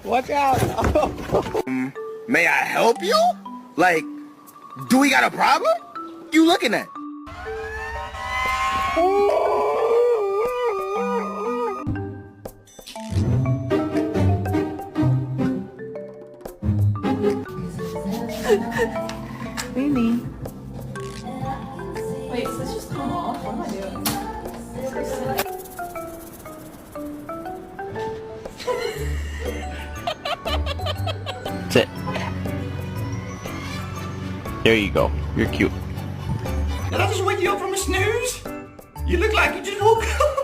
Watch out. May I help you? Like, do we got a problem? You looking at? Mimi. Wait, so this just come off? What am I doing? Sit. There you go. You're cute. Did I just wake you up from a snooze? You look like you just woke up.